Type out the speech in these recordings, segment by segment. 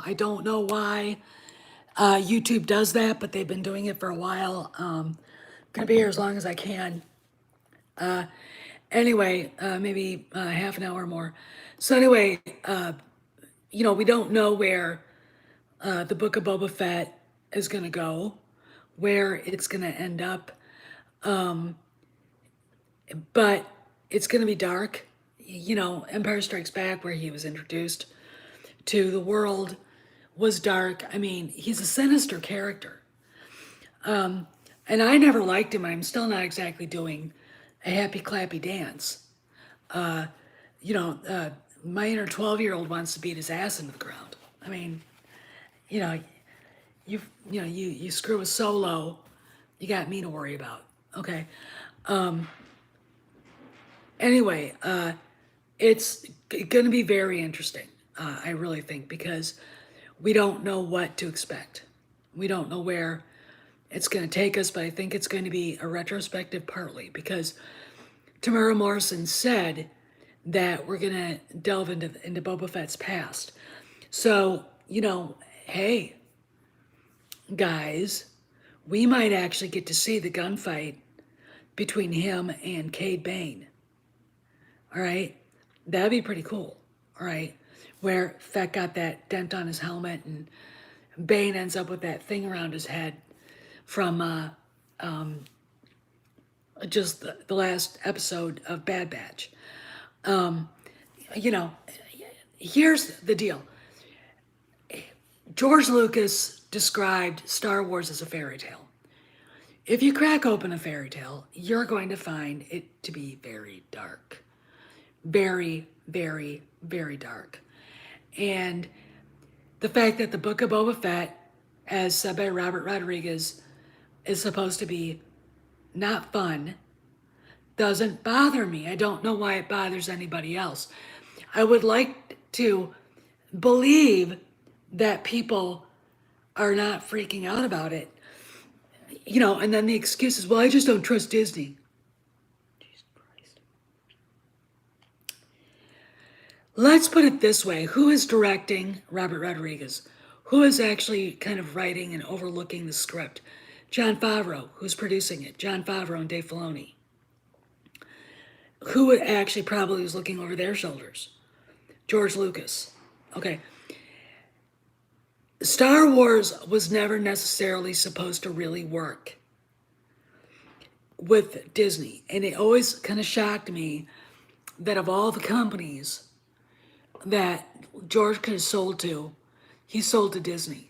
I don't know why YouTube does that, but they've been doing it for a while. Gonna be here as long as I can. Anyway, maybe half an hour more. So anyway, we don't know where the book of Boba Fett is gonna go, where it's gonna end up, but it's gonna be dark. Empire Strikes Back, where he was introduced to the world, was dark. I mean, he's a sinister character. And I never liked him. I'm still not exactly doing a happy clappy dance. You know, uh, my inner 12-year-old wants to beat his ass into the ground. I mean, you know, you screw a Solo, you got me to worry about. Okay. Anyway, it's going to be very interesting. I really think, because we don't know what to expect. We don't know where it's going to take us, but I think it's going to be a retrospective partly, because Tamara Morrison said that we're going to delve into Boba Fett's past. So, hey, guys, we might actually get to see the gunfight between him and Cade Bane. All right? That'd be pretty cool. All right? Where Fett got that dent on his helmet and Bane ends up with that thing around his head from just the last episode of Bad Batch. You know, here's the deal. George Lucas described Star Wars as a fairy tale. If you crack open a fairy tale, you're going to find it to be very dark. Very, very, very dark. And the fact that the Book of Boba Fett, as said by Robert Rodriguez, is supposed to be not fun doesn't bother me. I don't know why it bothers anybody else. I would like to believe that people are not freaking out about it. And then the excuse is, well, I just don't trust Disney. Jesus Christ. Let's put it this way. Who is directing Robert Rodriguez? Who is actually kind of writing and overlooking the script? Jon Favreau, who's producing it. Jon Favreau and Dave Filoni. Who actually probably was looking over their shoulders? George Lucas. Okay. Star Wars was never necessarily supposed to really work with Disney. And it always kind of shocked me that of all the companies that George could have sold to, he sold to Disney.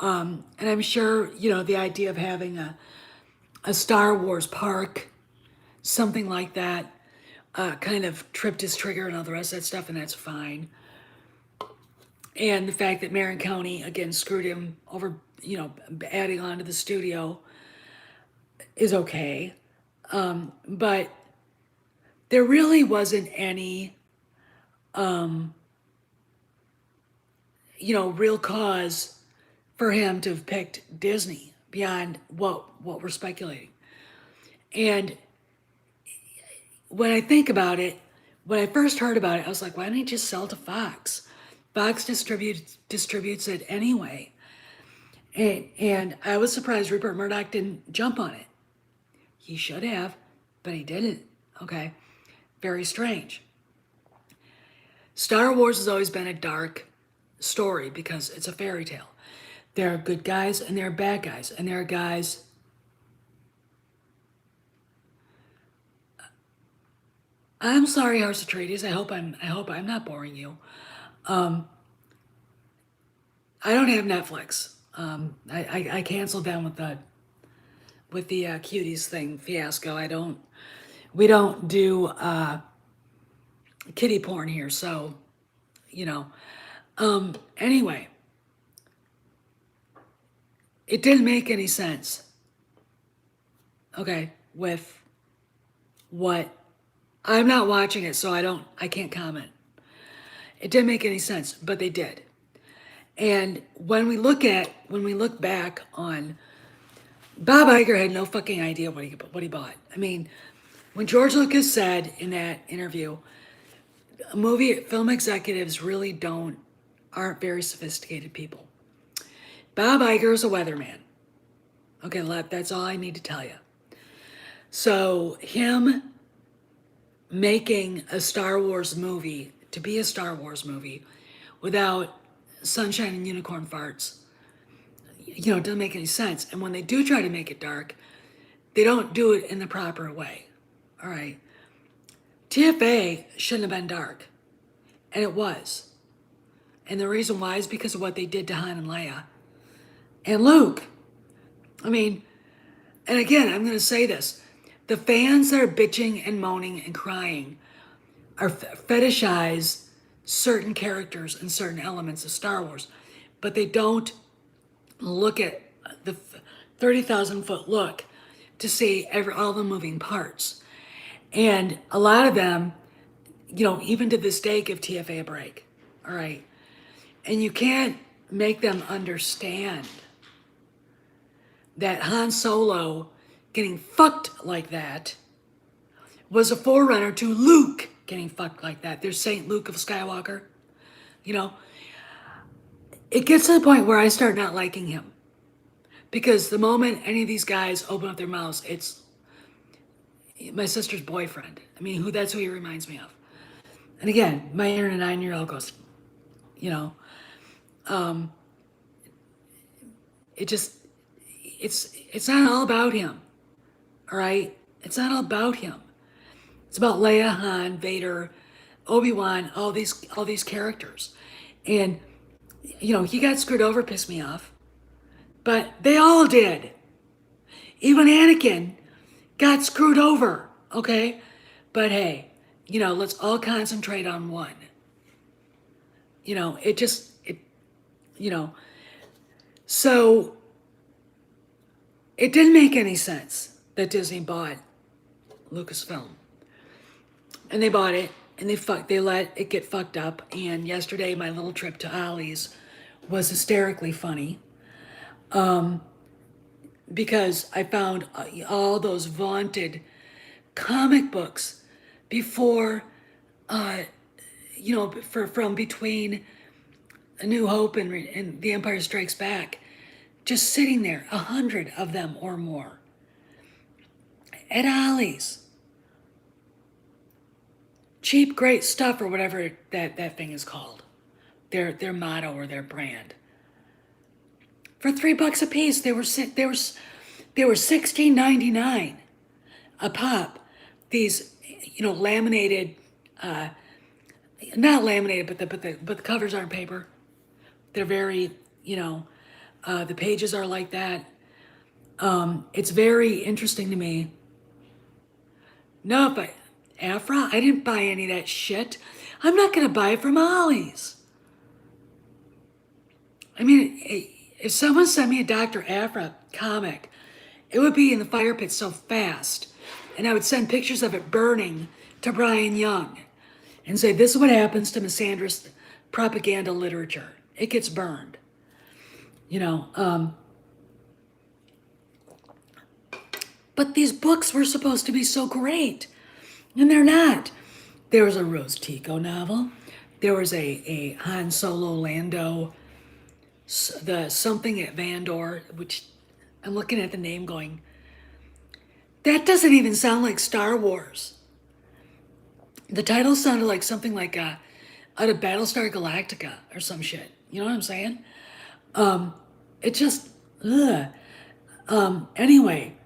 And I'm sure, the idea of having a Star Wars park, something like that, kind of tripped his trigger and all the rest of that stuff, and that's fine. And the fact that Marin County, again, screwed him over, adding on to the studio is okay. But there really wasn't any, real cause for him to have picked Disney beyond what we're speculating. And when I think about it, when I first heard about it, I was like, why don't he just sell to Fox? Fox distributes it anyway. And I was surprised Rupert Murdoch didn't jump on it. He should have, but he didn't. Okay. Very strange. Star Wars has always been a dark story because it's a fairy tale. There are good guys and there are bad guys, and there are guys. I'm sorry, House Atreides. I hope I'm not boring you. I don't have Netflix. I canceled them with the cuties thing fiasco. We don't do kitty porn here, so anyway, it didn't make any sense. Okay, with what I'm not watching it, so I can't comment. It didn't make any sense, but they did. And when we look back on, Bob Iger had no fucking idea what he bought. I mean, when George Lucas said in that interview, film executives really don't aren't very sophisticated people. Bob Iger is a weatherman. Okay, that's all I need to tell you. So him making a Star Wars movie to be a Star Wars movie without sunshine and unicorn farts, it doesn't make any sense. And when they do try to make it dark, they don't do it in the proper way. All right. TFA shouldn't have been dark. And it was. And the reason why is because of what they did to Han and Leia. And Luke. I mean, and again, I'm going to say this. The fans that are bitching and moaning and crying are fetishize certain characters and certain elements of Star Wars. But they don't look at the 30,000 foot look to see all the moving parts. And a lot of them, even to this day, give TFA a break. All right. And you can't make them understand that Han Solo getting fucked like that was a forerunner to Luke getting fucked like that. There's Saint Luke of Skywalker. It gets to the point where I start not liking him. Because the moment any of these guys open up their mouths, it's my sister's boyfriend. I mean, that's who he reminds me of. And again, my inner 9-year-old goes, it's not all about him. All right? It's not all about him. It's about Leia, Han, Vader, Obi-Wan, all these characters. And, he got screwed over, pissed me off. But they all did. Even Anakin got screwed over, okay? But hey, let's all concentrate on one. So it didn't make any sense that Disney bought Lucasfilm. And they bought it, and they let it get fucked up. And yesterday, my little trip to Ollie's was hysterically funny. Because I found all those vaunted comic books before, from between A New Hope and The Empire Strikes Back, just sitting there, 100 of them or more, at Ollie's. Cheap, great stuff, or whatever that thing is called, their motto or their brand. For $3 a piece, they were $16.99 a pop. These, laminated, not laminated, but the covers aren't paper. They're very, the pages are like that. It's very interesting to me. No, but Afra, I didn't buy any of that shit. I'm not gonna buy it from Ollie's. I mean, if someone sent me a Dr. Afra comic, it would be in the fire pit so fast. And I would send pictures of it burning to Brian Young and say, this is what happens to misandrist propaganda literature. It gets burned. But these books were supposed to be so great. And they're not. There was a Rose Tico novel. There was a Han Solo Lando, the something at Vandor, which I'm looking at the name going, that doesn't even sound like Star Wars. The title sounded like something like out of Battlestar Galactica or some shit. You know what I'm saying? It just, anyway,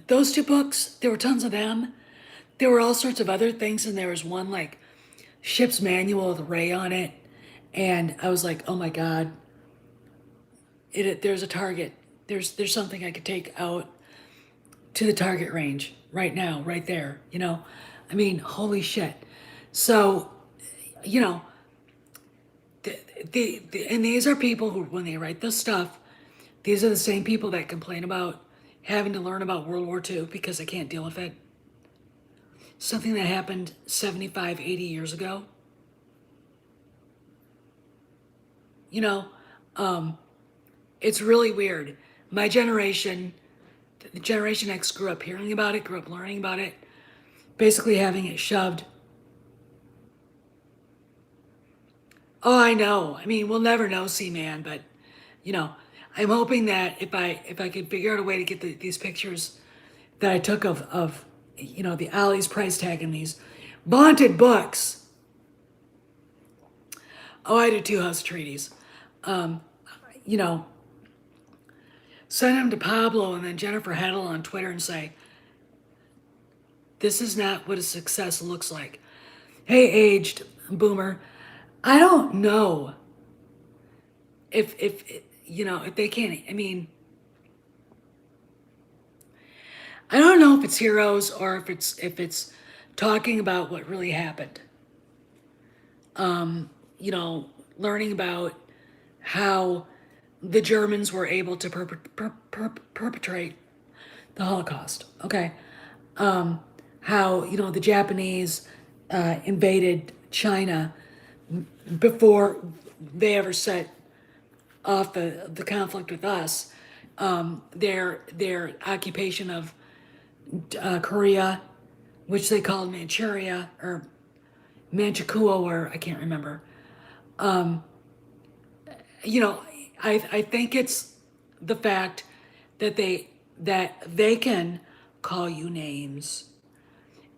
those two books, there were tons of them. There were all sorts of other things, and there was one like Ship's Manual with Ray on it. And I was like, oh my God, there's a target. There's something I could take out to the target range right now, right there, I mean, holy shit. So, and these are people who, when they write this stuff, these are the same people that complain about having to learn about World War II because they can't deal with it. Something that happened 75, 80 years ago. It's really weird. My generation, the Generation X, grew up hearing about it, grew up learning about it, basically having it shoved Oh, I know. I mean, we'll never know, C-Man, but you know, I'm hoping that if I could figure out a way to get these pictures that I took of the Ollie's price tag in these vaunted books. Oh, I did two house treaties. Um, you know, send them to Pablo and then Jennifer Heddle on Twitter and say, this is not what a success looks like. Hey, aged boomer, I don't know if they can't. I mean, I don't know if it's heroes or if it's talking about what really happened. You know, learning about how the Germans were able to perpetrate the Holocaust. Okay, how the Japanese invaded China before they ever set off the conflict with us. Their occupation of Korea, which they called Manchuria or Manchukuo, or I can't remember. You know, I think it's the fact that they can call you names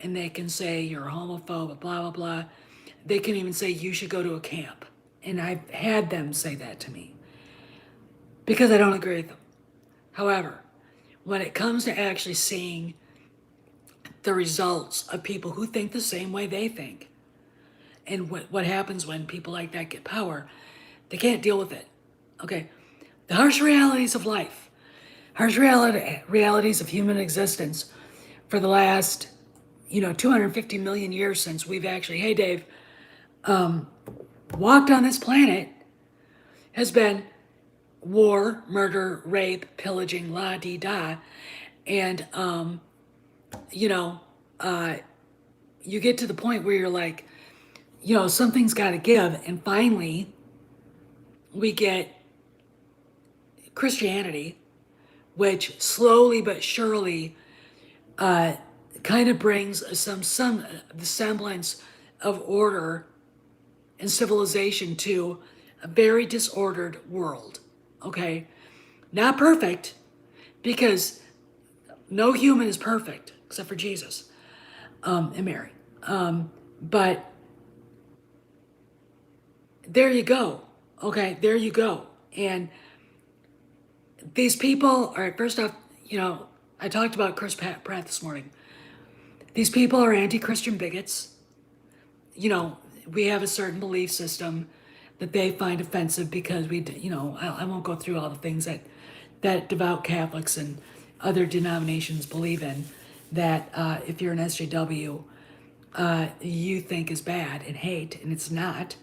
and they can say you're a homophobe, blah blah blah. They can even say you should go to a camp, and I've had them say that to me because I don't agree with them. However, when it comes to actually seeing the results of people who think the same way they think, and what happens when people like that get power, they can't deal with it. Okay, the harsh realities of life, harsh realities of human existence for the last 250 million years since we've actually, hey Dave, walked on this planet, has been war, murder, rape, pillaging, la di da, and you know, you get to the point where you're like, something's got to give, and finally, we get Christianity, which slowly but surely kind of brings some the semblance of order and civilization to a very disordered world. Okay, not perfect, because no human is perfect except for Jesus and Mary. But there you go. Okay, there you go. And these people, all right, first off, I talked about Chris Pratt this morning. These people are anti-Christian bigots. We have a certain belief system that they find offensive because I won't go through all the things that devout Catholics and other denominations believe in, that if you're an SJW, you think is bad and hate, and it's not.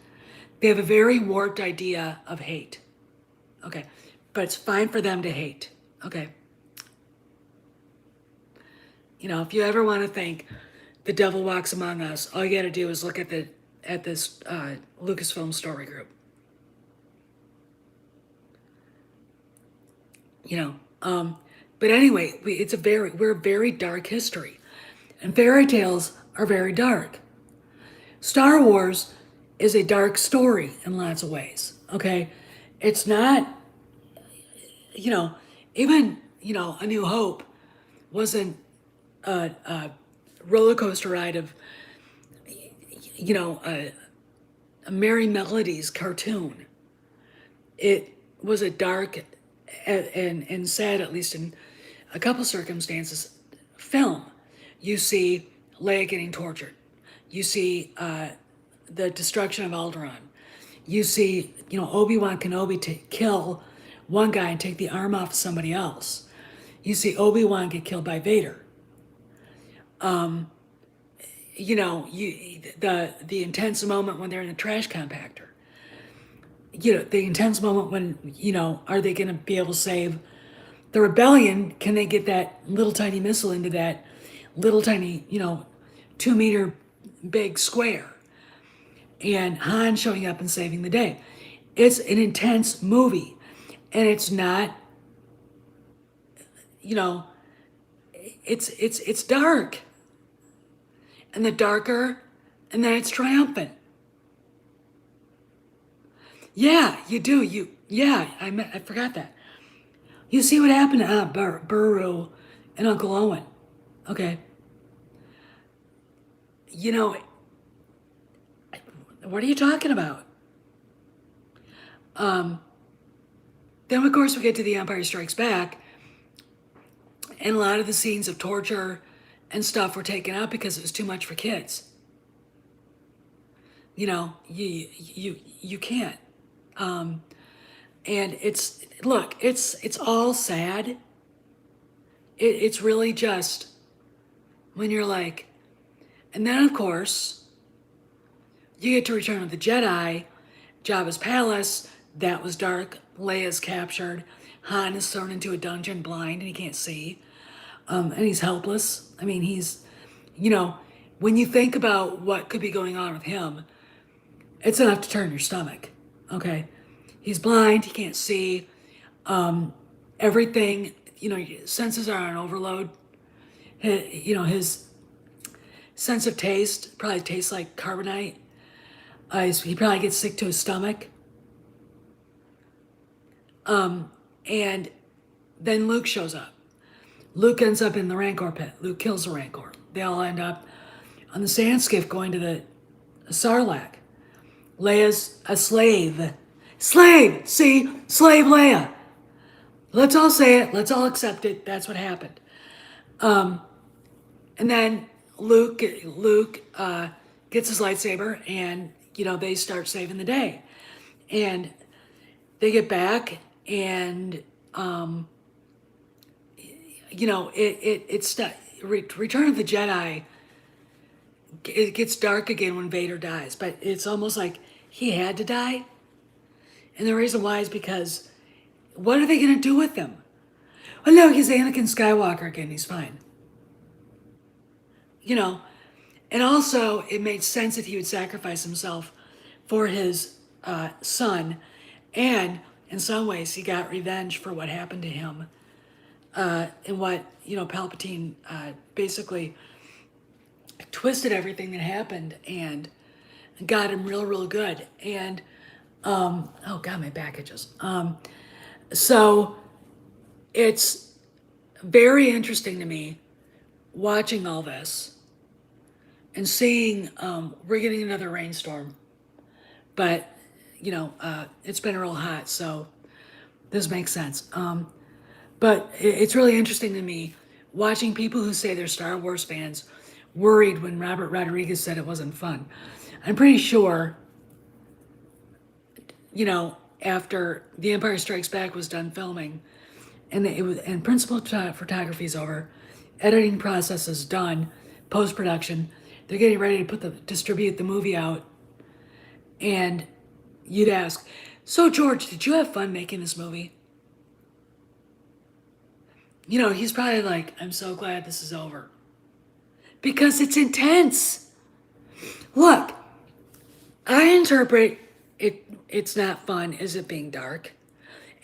They have a very warped idea of hate. Okay, but it's fine for them to hate. Okay. If you ever want to think the devil walks among us, all you got to do is look at this Lucasfilm story group. But anyway, we're a very dark history, and fairy tales are very dark. Star Wars is a dark story in lots of ways. Okay, it's not. Even A New Hope wasn't a roller coaster ride of a Merry Melodies cartoon. It was a dark and sad, at least in a couple circumstances, film. You see Leia getting tortured. You see the destruction of Alderaan. You see, Obi-Wan Kenobi to kill one guy and take the arm off somebody else. You see Obi-Wan get killed by Vader. The intense moment when they're in the trash compactor. The intense moment when, are they going to be able to save the rebellion? Can they get that little tiny missile into that little tiny, 2-meter big square? And Han showing up and saving the day. It's an intense movie, and it's not, it's dark. And the darker, and then it's triumphant. Yeah, you do. I forgot that. You see what happened to Burrow and Uncle Owen. Okay. You know, what are you talking about? Then, of course, we get to The Empire Strikes Back, and a lot of the scenes of torture and stuff were taken out because it was too much for kids. You can't. And it's all sad. It's really just when you're like, and then of course you get to Return of the Jedi, Jabba's palace. That was dark. Leia's captured. Han is thrown into a dungeon blind and he can't see. And he's helpless. I mean, when you think about what could be going on with him, it's enough to turn your stomach. Okay. He's blind. He can't see. Everything, senses are on overload. His sense of taste probably tastes like carbonite. He probably gets sick to his stomach. And then Luke shows up. Luke ends up in the Rancor pit. Luke kills the Rancor. They all end up on the sand skiff going to the Sarlacc. Leia's a slave. Slave! See? Slave Leia. Let's all say it. Let's all accept it. That's what happened. And then Luke gets his lightsaber and, they start saving the day. And they get back and, Return of the Jedi, it gets dark again when Vader dies, but it's almost like he had to die. And the reason why is because what are they going to do with him? Well, no, he's Anakin Skywalker again. He's fine. And also it made sense that he would sacrifice himself for his son. And in some ways, he got revenge for what happened to him. And what, Palpatine basically twisted everything that happened and got him real, real good. And, oh God, my back itches. So it's very interesting to me watching all this and seeing, we're getting another rainstorm, but, it's been real hot, so this makes sense. But it's really interesting to me watching people who say they're Star Wars fans worried when Robert Rodriguez said it wasn't fun. I'm pretty sure, after The Empire Strikes Back was done filming and principal photography is over, editing process is done, post-production, they're getting ready to distribute the movie out, and you'd ask, so George, did you have fun making this movie? He's probably like, I'm so glad this is over. Because it's intense. Look, I interpret it's not fun as it being dark,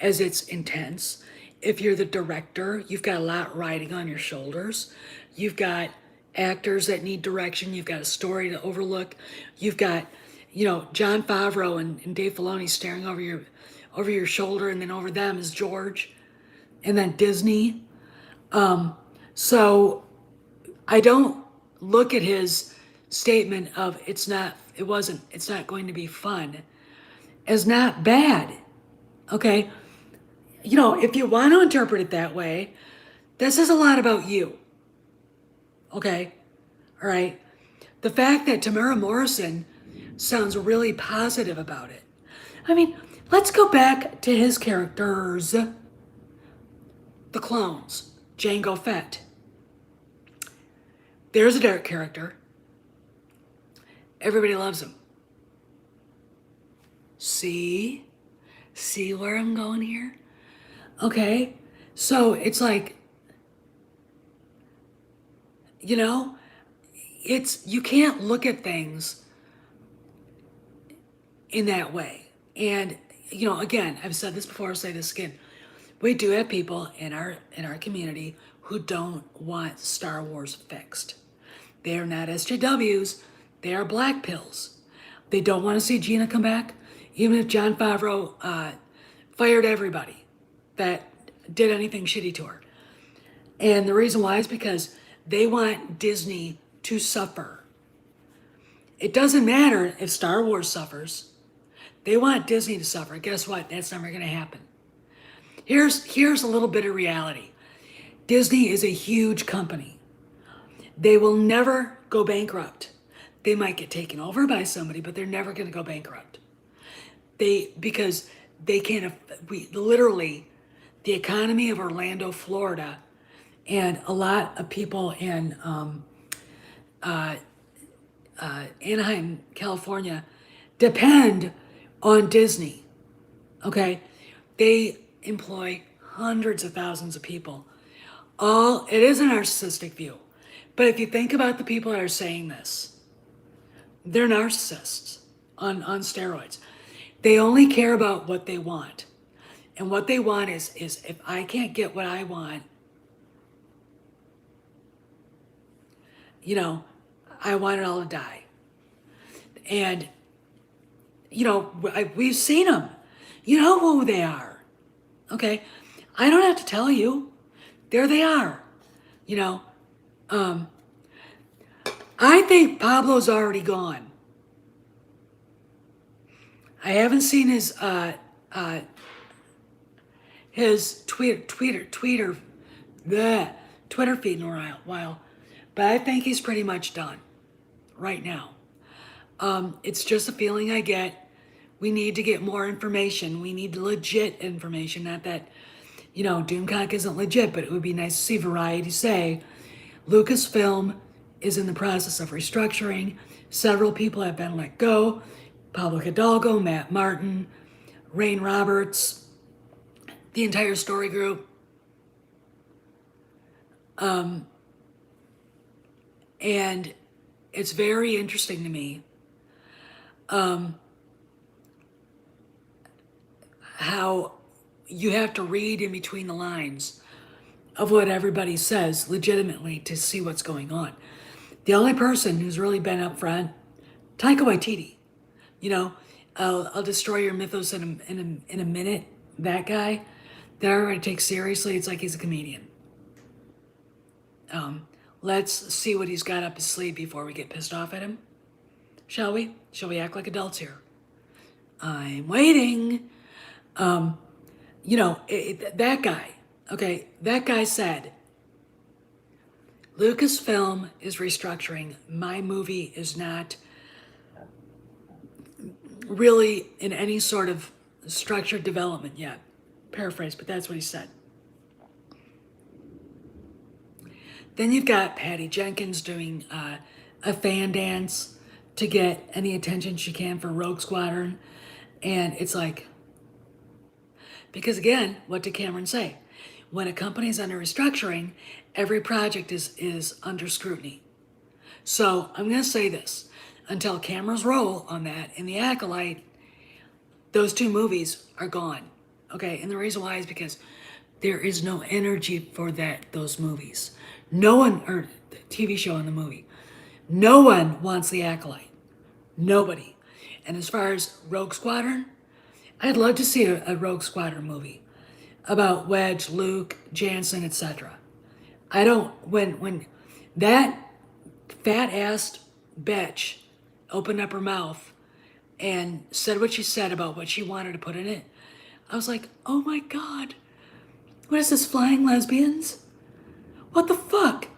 as it's intense. If you're the director, you've got a lot riding on your shoulders. You've got actors that need direction. You've got a story to overlook. You've got, Jon Favreau and Dave Filoni staring over your shoulder, and then over them is George, and then Disney. So I don't look at his statement of it's not going to be fun as not bad. Okay. If you want to interpret it that way, this says a lot about you. Okay. All right. The fact that Tamara Morrison sounds really positive about it. I mean, let's go back to his characters, the clones. Jango Fett. There's a dark character. Everybody loves him. See where I'm going here? Okay, so it's like, you can't look at things in that way. And, again, I've said this before, I'll say this again. We do have people in our community who don't want Star Wars fixed. They are not SJWs. They are black pills. They don't want to see Gina come back. Even if Jon Favreau fired everybody that did anything shitty to her. And the reason why is because they want Disney to suffer. It doesn't matter if Star Wars suffers. They want Disney to suffer. Guess what? That's never going to happen. Here's a little bit of reality. Disney is a huge company. They will never go bankrupt. They might get taken over by somebody, but they're never going to go bankrupt. Because they can't, literally, the economy of Orlando, Florida, and a lot of people in Anaheim, California, depend on Disney. Okay? They employ hundreds of thousands of people. It is a narcissistic view. But if you think about the people that are saying this, they're narcissists on steroids. They only care about what they want. And what they want is if I can't get what I want, I want it all to die. And, we've seen them. You know who they are. Okay? I don't have to tell you. There they are. I think Pablo's already gone. I haven't seen his Twitter feed in a while, but I think he's pretty much done right now. It's just a feeling I get. We need to get more information. We need legit information. Not that, Doomcock isn't legit, but it would be nice to see Variety say, Lucasfilm is in the process of restructuring. Several people have been let go. Pablo Hidalgo, Matt Martin, Rain Roberts, the entire story group. And it's very interesting to me how you have to read in between the lines of what everybody says legitimately to see what's going on. The only person who's really been up front, Taika Waititi. I'll destroy your mythos in a minute. That guy that everybody takes seriously, it's like he's a comedian. Let's see what he's got up his sleeve before we get pissed off at him. Shall we? Shall we act like adults here? I'm waiting. That guy, okay, that guy said, Lucasfilm is restructuring. My movie is not really in any sort of structured development yet. Paraphrase, but that's what he said. Then you've got Patty Jenkins doing a fan dance to get any attention she can for Rogue Squadron. And it's like, because again, what did Cameron say? When a company's under restructuring, every project is under scrutiny. So I'm going to say this. Until cameras roll on that in The Acolyte, those two movies are gone. Okay, and the reason why is because there is no energy for those movies. No one, or the TV show and the movie, no one wants The Acolyte. Nobody. And as far as Rogue Squadron, I'd love to see a Rogue Squadron movie about Wedge, Luke, Jansen, etc. When that fat-assed bitch opened up her mouth and said what she said about what she wanted to put in it, I was like, oh my God, what is this, flying lesbians? What the fuck?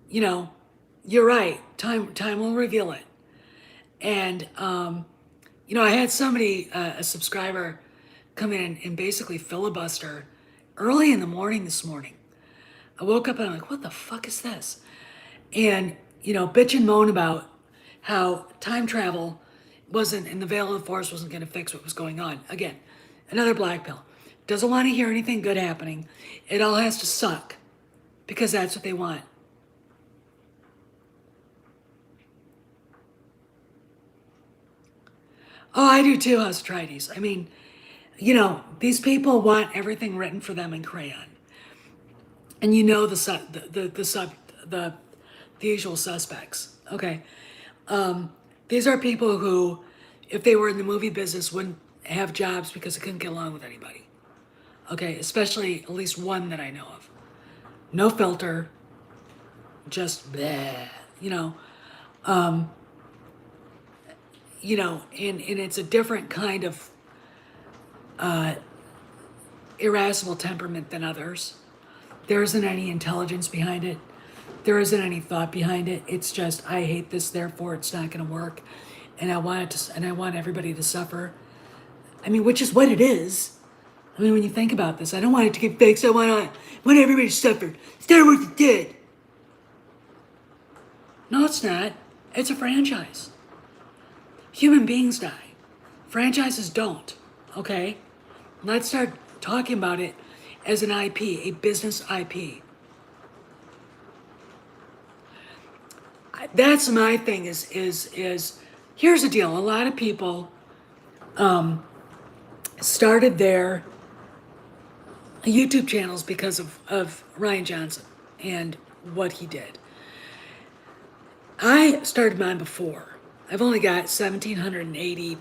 You're right. Time will reveal it. And, I had somebody, a subscriber, come in and basically filibuster early in the morning this morning. I woke up and I'm like, what the fuck is this? And, bitch and moan about how time travel wasn't, and the Veil of the Force wasn't going to fix what was going on. Again, another black pill. Doesn't want to hear anything good happening. It all has to suck because that's what they want. Oh, I do too, House Atreides. I mean, these people want everything written for them in crayon. And the usual suspects. Okay. These are people who, if they were in the movie business, wouldn't have jobs because they couldn't get along with anybody. Okay, especially at least one that I know of. No filter, just bleh, you know. And it's a different kind of irascible temperament than others. There isn't any intelligence behind it. There isn't any thought behind it. It's just, I hate this, therefore it's not going to work, and I want it to, and I want everybody to suffer. I mean, which is what it is. I mean, when you think about this, I don't want it to get fixed. I want everybody to suffer. Star Wars is dead. No, it's not. It's a franchise. Human beings die. Franchises don't. Okay? Let's start talking about it as an IP, a business IP. That's my thing is here's the deal. A lot of people started their YouTube channels because of Rian Johnson and what he did. I started mine before. I've only got 1,780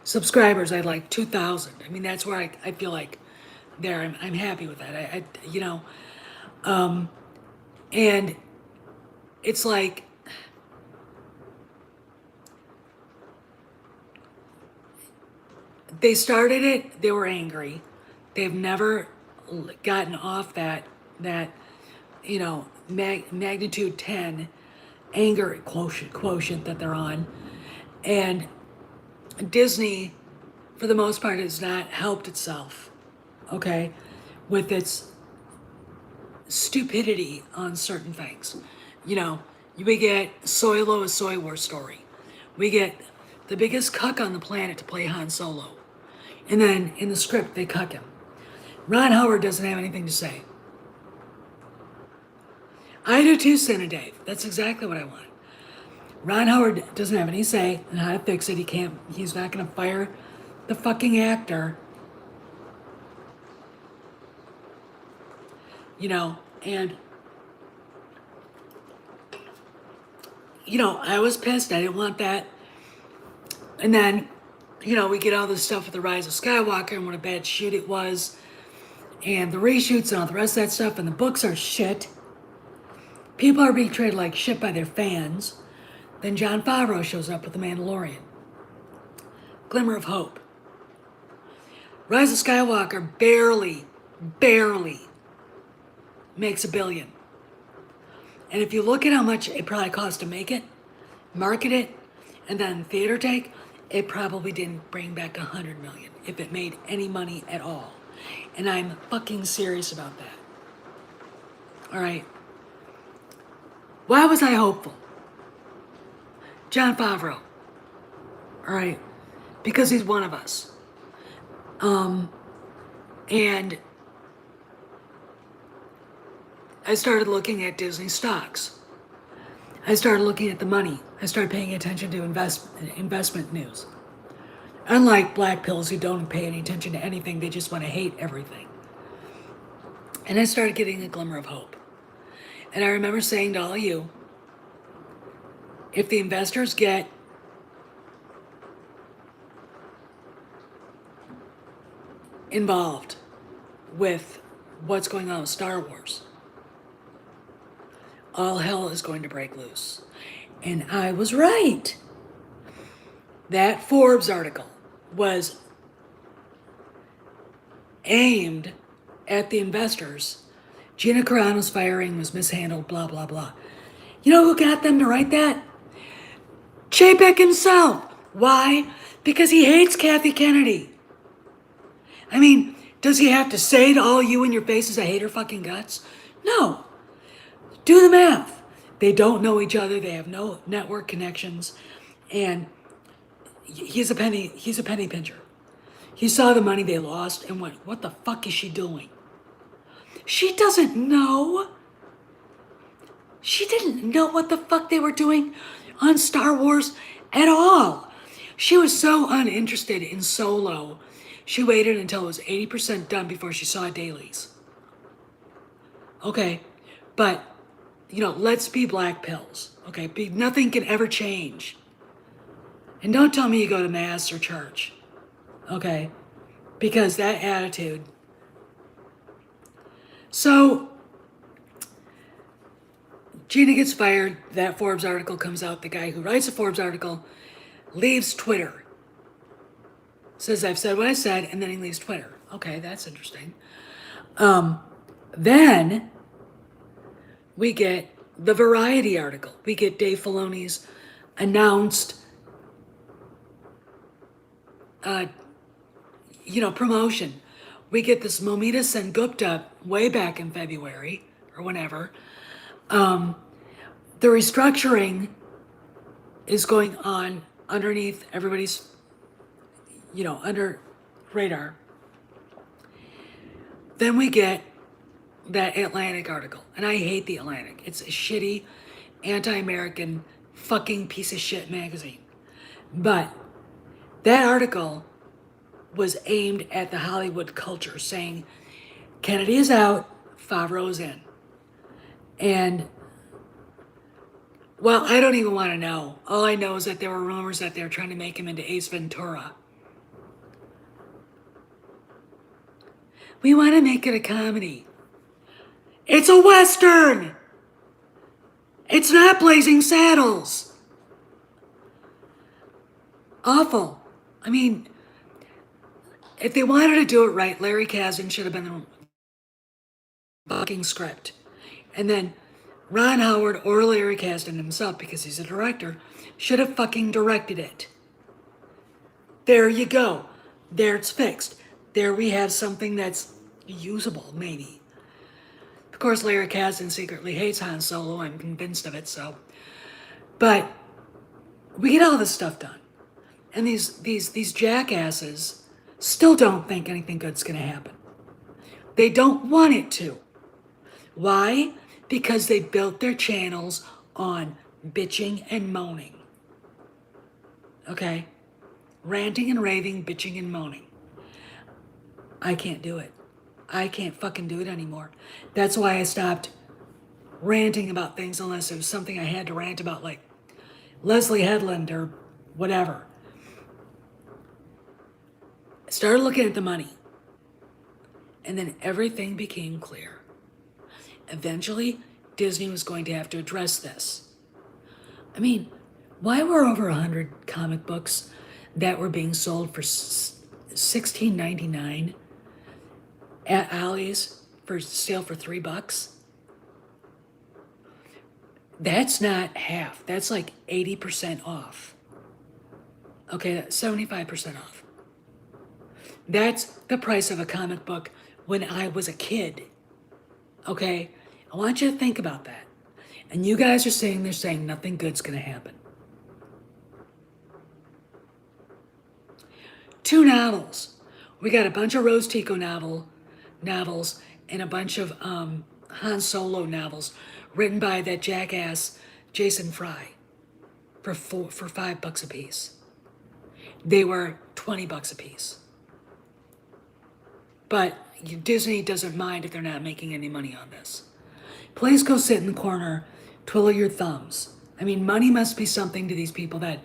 subscribers. I had like 2,000. I mean, that's where I feel like there. I'm happy with that. And it's like, they started it, they were angry. They've never gotten off that magnitude 10 anger quotient that they're on. And Disney, for the most part, has not helped itself, okay, with its stupidity on certain things. We get Solo, a Soy War story. We get the biggest cuck on the planet to play Han Solo. And then in the script, they cuck him. Ron Howard doesn't have anything to say. I do too, Santa Dave. That's exactly what I want. Ron Howard doesn't have any say in how to fix it. He's not going to fire the fucking actor. And I was pissed. I didn't want that. And then, we get all this stuff with the Rise of Skywalker and what a bad shoot it was, and the reshoots and all the rest of that stuff, and the books are shit. People are being treated like shit by their fans. Then Jon Favreau shows up with The Mandalorian. Glimmer of hope. Rise of Skywalker barely makes $1 billion. And if you look at how much it probably cost to make it, market it, and then theater take, it probably didn't bring back $100 million, if it made any money at all. And I'm fucking serious about that. All right. Why was I hopeful? Jon Favreau. All right. Because he's one of us. And I started looking at Disney stocks. I started looking at the money. I started paying attention to investment news. Unlike black pills who don't pay any attention to anything, they just want to hate everything. And I started getting a glimmer of hope. And I remember saying to all of you, if the investors get involved with what's going on with Star Wars, all hell is going to break loose. And I was right. That Forbes article was aimed at the investors. Gina Carano's firing was mishandled, blah, blah, blah. You know who got them to write that? Chapek himself. Why? Because he hates Kathy Kennedy. I mean, does he have to say to all you in your faces, I hate her fucking guts? No. Do the math. They don't know each other. They have no network connections. And he's a penny pincher. He saw the money they lost and went, what the fuck is she doing? She doesn't know. She didn't know what the fuck they were doing on Star Wars at all. She was so uninterested in Solo. She waited until it was 80% done before she saw dailies. Okay, but, let's be black pills. Okay, nothing can ever change. And don't tell me you go to mass or church, okay? Because that attitude. So, Gina gets fired. That Forbes article comes out. The guy who writes the Forbes article leaves Twitter. Says, I've said what I said, and then he leaves Twitter. Okay, that's interesting. Then we get the Variety article. We get Dave Filoni's announced, promotion. We get this Momita Sengupta way back in February or whenever. The restructuring is going on underneath everybody's, under radar. Then we get that Atlantic article. And I hate the Atlantic. It's a shitty, anti-American, fucking piece of shit magazine. But that article was aimed at the Hollywood culture, saying Kennedy is out, Favreau's in. And, well, I don't even want to know. All I know is that there were rumors that they're trying to make him into Ace Ventura. We want to make it a comedy. It's a Western! It's not Blazing Saddles! Awful. I mean, if they wanted to do it right, Larry Kasdan should have been the fucking script. And then Ron Howard or Larry Kasdan himself, because he's a director, should have fucking directed it. There you go. There it's fixed. There we have something that's usable, maybe. Of course, Larry Kasdan secretly hates Han Solo. I'm convinced of it, so. But we get all this stuff done. And these jackasses still don't think anything good's going to happen. They don't want it to. Why? Because they built their channels on bitching and moaning. Okay? Ranting and raving, bitching and moaning. I can't do it. I can't fucking do it anymore. That's why I stopped ranting about things unless it was something I had to rant about, like Leslie Headland or whatever. I started looking at the money. And then everything became clear. Eventually, Disney was going to have to address this. I mean, why were over 100 comic books that were being sold for $16.99 at Ollie's for sale for $3? That's not half. That's like 80% off. Okay, that's 75% off. That's the price of a comic book when I was a kid. Okay? I want you to think about that. And you guys are saying they're saying nothing good's going to happen. 2 novels. We got a bunch of Rose Tico novels and a bunch of Han Solo novels written by that jackass Jason Fry for $5 a piece. They were $20 a piece. But Disney doesn't mind if they're not making any money on this. Please go sit in the corner, twiddle your thumbs. I mean, money must be something to these people that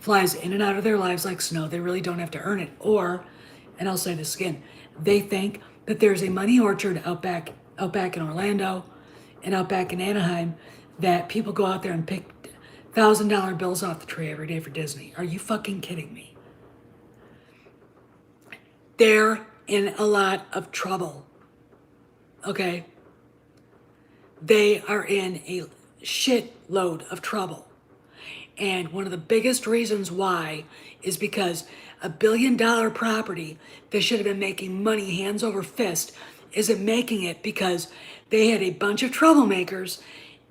flies in and out of their lives like snow. They really don't have to earn it. Or, and I'll say this again, they think that there's a money orchard out back in Orlando and out back in Anaheim that people go out there and pick $1,000 bills off the tree every day for Disney. Are you fucking kidding me? They're in a lot of trouble. Okay? They are in a shitload of trouble. And one of the biggest reasons why is because a $1 billion property that should have been making money hands over fist isn't making it because they had a bunch of troublemakers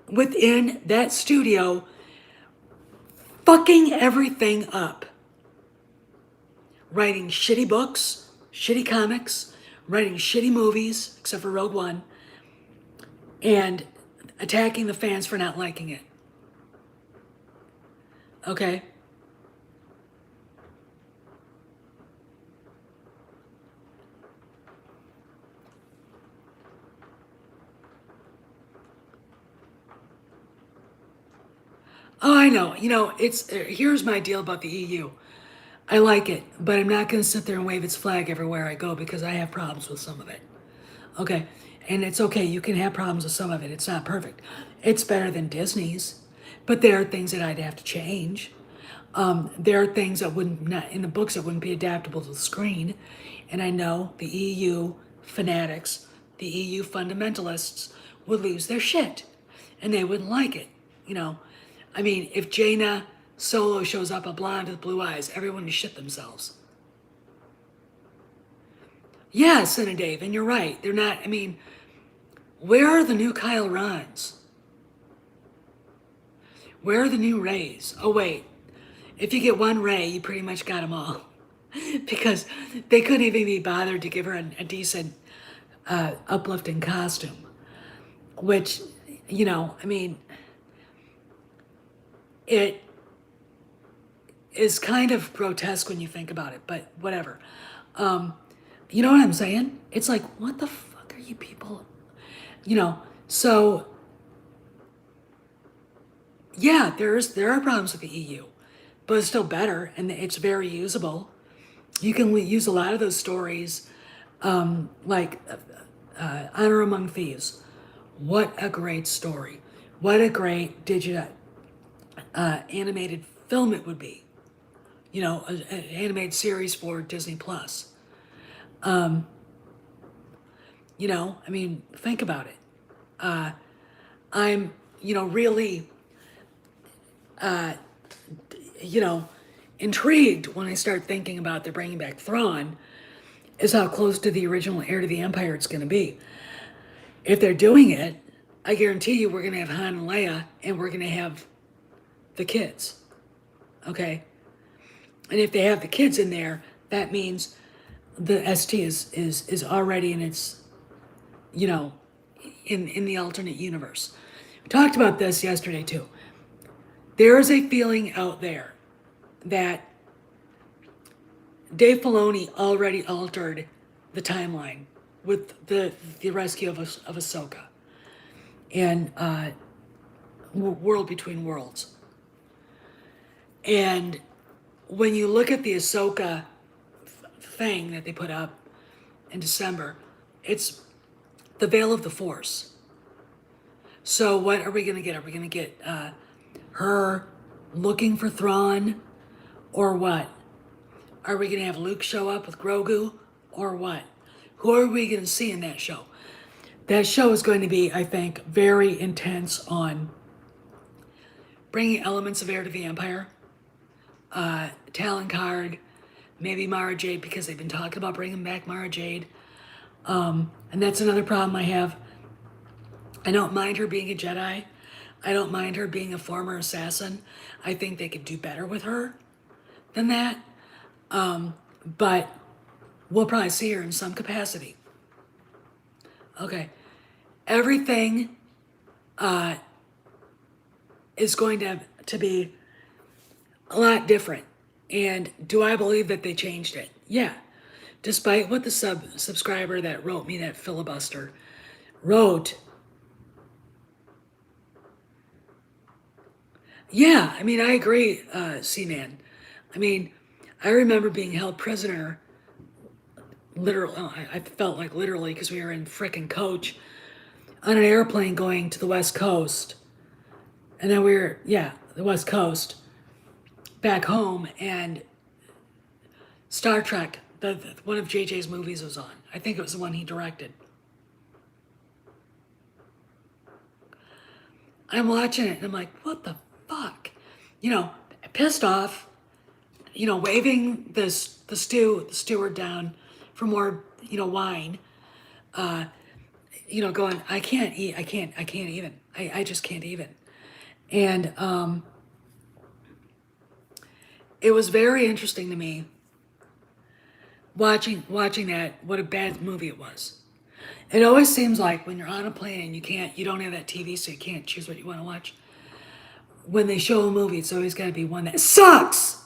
within that studio fucking everything up. Writing shitty books, shitty comics, writing shitty movies, except for Rogue One, and attacking the fans for not liking it. Okay? Oh, I know. Here's my deal about the EU. I like it, but I'm not going to sit there and wave its flag everywhere I go because I have problems with some of it. Okay. And it's okay. You can have problems with some of it. It's not perfect. It's better than Disney's, but there are things that I'd have to change. There are things that wouldn't not in the books that wouldn't be adaptable to the screen, and I know the EU fanatics, the EU fundamentalists would lose their shit, and they wouldn't like it. You know, I mean, if Jaina Solo shows up a blonde with blue eyes, everyone would shit themselves. Yes, and Dave, and you're right. They're not. I mean, where are the new Kyle Rons? Where are the new Rays? Oh wait, if you get one Ray, you pretty much got them all. Because they couldn't even be bothered to give her a decent, uplifting costume. Which, I mean, it is kind of grotesque when you think about it, but whatever. You know what I'm saying? It's like, what the fuck are you people? So yeah, there are problems with the EU, but it's still better and it's very usable. You can use a lot of those stories, like Honor Among Thieves. What a great story! What a great digital animated film it would be. An animated series for Disney Plus. I mean, think about it. I'm, really, you know, intrigued when I start thinking about the bringing back Thrawn, is how close to the original Heir to the Empire it's going to be. If they're doing it, I guarantee you we're going to have Han and Leia, and we're going to have the kids. Okay? And if they have the kids in there, that means the ST is already in its, in the alternate universe. We talked about this yesterday too. There is a feeling out there that Dave Filoni already altered the timeline with the rescue of Ahsoka and World Between Worlds. And when you look at the Ahsoka thing that they put up in December, it's the Veil of the Force. So what are we going to get? Are we going to get her looking for Thrawn, or what? Are we going to have Luke show up with Grogu, or what? Who are we going to see in that show? That show is going to be, I think, very intense on bringing elements of Heir to the Empire, Talon Card, maybe Mara Jade, because they've been talking about bringing back Mara Jade. And that's another problem I have. I don't mind her being a Jedi. I don't mind her being a former assassin. I think they could do better with her than that. But we'll probably see her in some capacity. Okay. Everything is going to be a lot different. And do I believe that they changed it? Yeah. Despite what the subscriber that wrote me that filibuster wrote. Yeah, I mean, I agree, C-Man. I mean, I remember being held prisoner, literally, I felt like literally, because we were in frickin' coach on an airplane going to the West Coast. And then the West Coast, back home, and Star Trek, one of JJ's movies was on. I think it was the one he directed. I'm watching it, and I'm like, what the fuck? Pissed off, waving the steward down for more, wine. Going, I can't eat, I can't even. I just can't even. And it was very interesting to me watching that, what a bad movie it was. It always seems like when you're on a plane and you don't have that TV, so you can't choose what you want to watch. When they show a movie, it's always got to be one that sucks.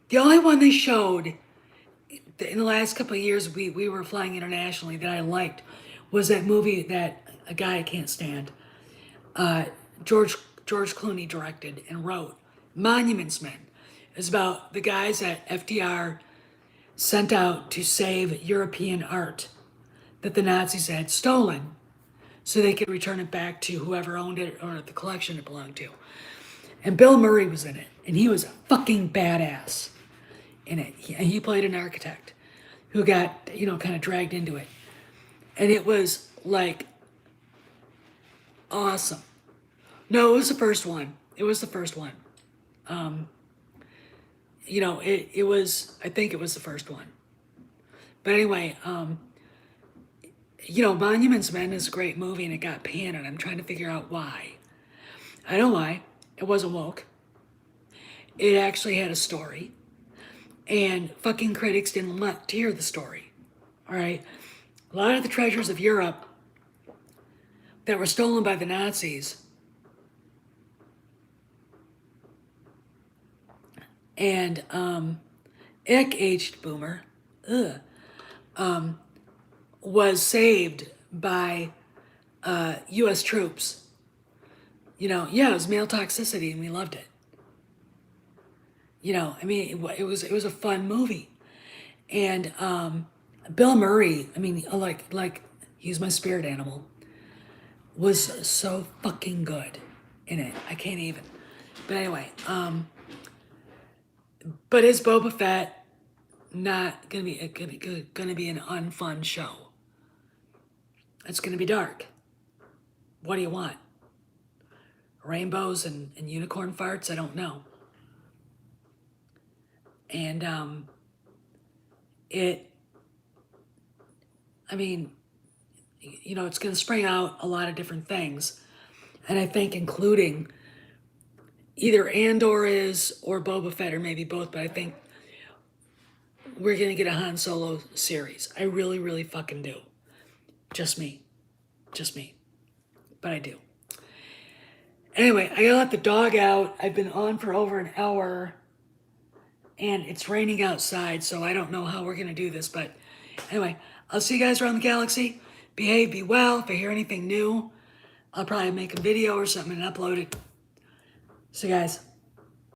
The only one they showed in the last couple of years we were flying internationally that I liked was that movie that a guy I can't stand, George George Clooney directed and wrote. Monuments Men is about the guys that FDR sent out to save European art that the Nazis had stolen so they could return it back to whoever owned it or the collection it belonged to. And Bill Murray was in it, and he was a fucking badass in it. He played an architect who got, kind of dragged into it. And it was like awesome. No, it was the first one. It was the first one. It was, I think it was the first one. But anyway, Monuments Men is a great movie and it got panned, and I'm trying to figure out why. I know why. It wasn't woke. It actually had a story. And fucking critics didn't want to hear the story. All right? A lot of the treasures of Europe that were stolen by the Nazis and ick aged boomer was saved by U.S. troops. It was male toxicity and we loved it. It was a fun movie. And Bill Murray, like he's my spirit animal, was so fucking good in it. I can't even. But anyway, but is Boba Fett not gonna be an unfun show? It's gonna be dark. What do you want? Rainbows and unicorn farts? I don't know. And it's going to spring out a lot of different things. And I think including either Andor is or Boba Fett or maybe both, but I think we're going to get a Han Solo series. I really, really fucking do. Just me. But I do. Anyway, I gotta let the dog out. I've been on for over an hour and it's raining outside, so I don't know how we're gonna do this, but anyway, I'll see you guys around the galaxy. Behave, be well. If I hear anything new, I'll probably make a video or something and upload it. See you guys.